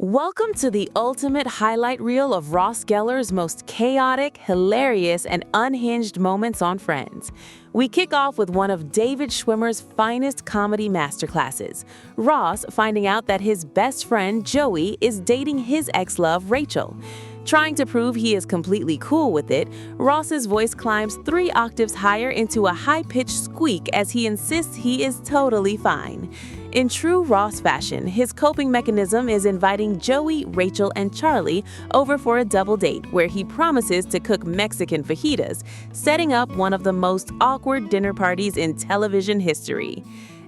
Welcome to the ultimate highlight reel of Ross Geller's most chaotic, hilarious, and unhinged moments on Friends. We kick off with one of David Schwimmer's finest comedy masterclasses, Ross finding out that his best friend, Joey, is dating his ex-love, Rachel. Trying to prove he is completely cool with it, Ross's voice climbs 3 octaves higher into a high-pitched squeak as he insists he is totally fine. In true Ross fashion, his coping mechanism is inviting Joey, Rachel, and Charlie over for a double date where he promises to cook Mexican fajitas, setting up one of the most awkward dinner parties in television history.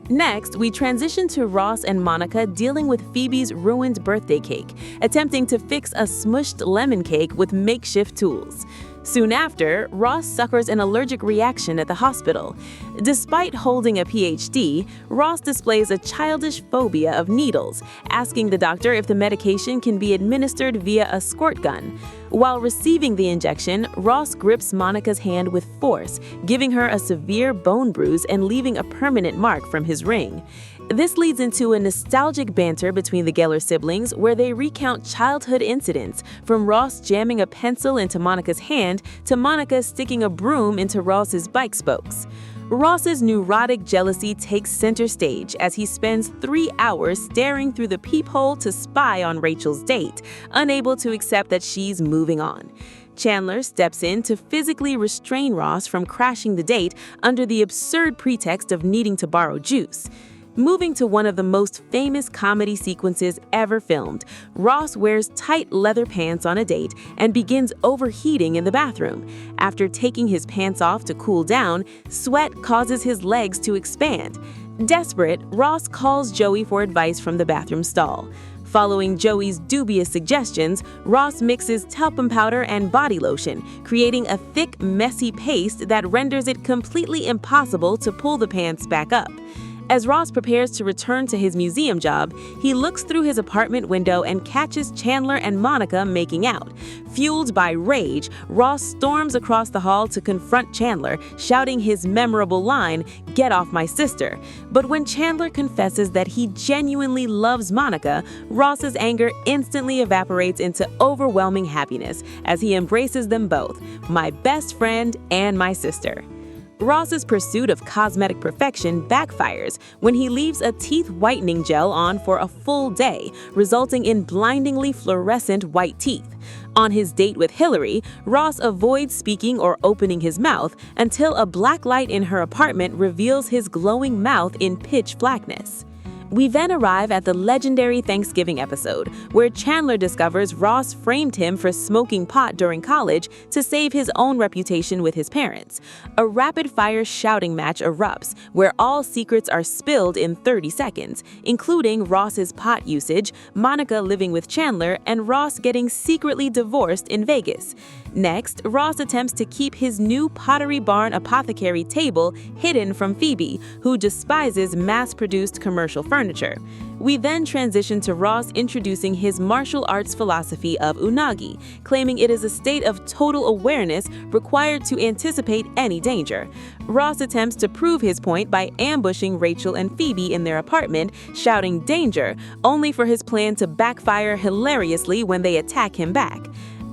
Next, we transition to Ross and Monica dealing with Phoebe's ruined birthday cake, attempting to fix a smushed lemon cake with makeshift tools. Soon after, Ross suffers an allergic reaction at the hospital. Despite holding a PhD, Ross displays a childish phobia of needles, asking the doctor if the medication can be administered via a squirt gun. While receiving the injection, Ross grips Monica's hand with force, giving her a severe bone bruise and leaving a permanent mark from his ring. This leads into a nostalgic banter between the Geller siblings where they recount childhood incidents, from Ross jamming a pencil into Monica's hand to Monica sticking a broom into Ross's bike spokes. Ross's neurotic jealousy takes center stage as he spends 3 hours staring through the peephole to spy on Rachel's date, unable to accept that she's moving on. Chandler steps in to physically restrain Ross from crashing the date under the absurd pretext of needing to borrow juice. Moving to one of the most famous comedy sequences ever filmed, Ross wears tight leather pants on a date and begins overheating in the bathroom. After taking his pants off to cool down, sweat causes his legs to expand. Desperate, Ross calls Joey for advice from the bathroom stall. Following Joey's dubious suggestions, Ross mixes talcum powder and body lotion, creating a thick, messy paste that renders it completely impossible to pull the pants back up. As Ross prepares to return to his museum job, he looks through his apartment window and catches Chandler and Monica making out. Fueled by rage, Ross storms across the hall to confront Chandler, shouting his memorable line, "Get off my sister." But when Chandler confesses that he genuinely loves Monica, Ross's anger instantly evaporates into overwhelming happiness as he embraces them both, my best friend and my sister. Ross's pursuit of cosmetic perfection backfires when he leaves a teeth whitening gel on for a full day, resulting in blindingly fluorescent white teeth. On his date with Hillary, Ross avoids speaking or opening his mouth until a black light in her apartment reveals his glowing mouth in pitch blackness. We then arrive at the legendary Thanksgiving episode, where Chandler discovers Ross framed him for smoking pot during college to save his own reputation with his parents. A rapid-fire shouting match erupts, where all secrets are spilled in 30 seconds, including Ross's pot usage, Monica living with Chandler, and Ross getting secretly divorced in Vegas. Next, Ross attempts to keep his new Pottery Barn apothecary table hidden from Phoebe, who despises mass-produced commercial furniture. We then transition to Ross introducing his martial arts philosophy of Unagi, claiming it is a state of total awareness required to anticipate any danger. Ross attempts to prove his point by ambushing Rachel and Phoebe in their apartment, shouting "danger," only for his plan to backfire hilariously when they attack him back.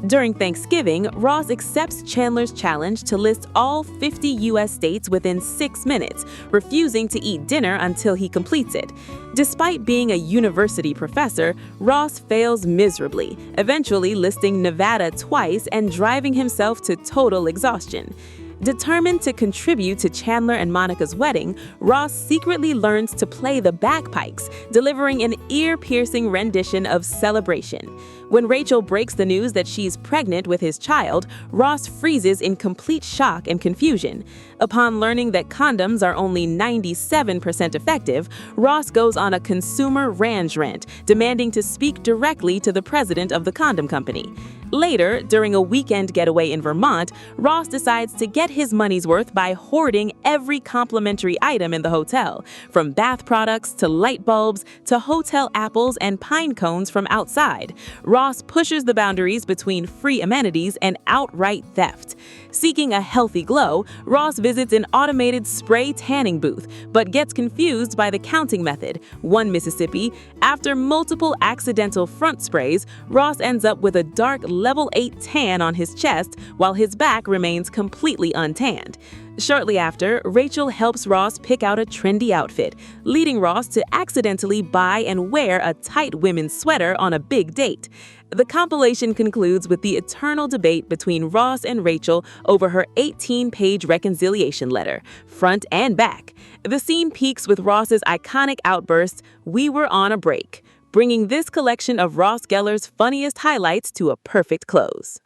During Thanksgiving, Ross accepts Chandler's challenge to list all 50 U.S. states within 6 minutes, refusing to eat dinner until he completes it. Despite being a university professor, Ross fails miserably, eventually listing Nevada twice and driving himself to total exhaustion. Determined to contribute to Chandler and Monica's wedding, Ross secretly learns to play the bagpipes, delivering an ear-piercing rendition of Celebration. When Rachel breaks the news that she's pregnant with his child, Ross freezes in complete shock and confusion. Upon learning that condoms are only 97% effective, Ross goes on a consumer rant, demanding to speak directly to the president of the condom company. Later, during a weekend getaway in Vermont, Ross decides to get his money's worth by hoarding every complimentary item in the hotel, from bath products to light bulbs to hotel apples and pine cones from outside. Ross pushes the boundaries between free amenities and outright theft. Seeking a healthy glow, Ross visits an automated spray tanning booth, but gets confused by the counting method, 1 Mississippi. After multiple accidental front sprays, Ross ends up with a dark level 8 tan on his chest while his back remains completely untanned. Shortly after, Rachel helps Ross pick out a trendy outfit, leading Ross to accidentally buy and wear a tight women's sweater on a big date. The compilation concludes with the eternal debate between Ross and Rachel over her 18-page reconciliation letter, front and back. The scene peaks with Ross's iconic outburst, "We were on a break," bringing this collection of Ross Geller's funniest highlights to a perfect close.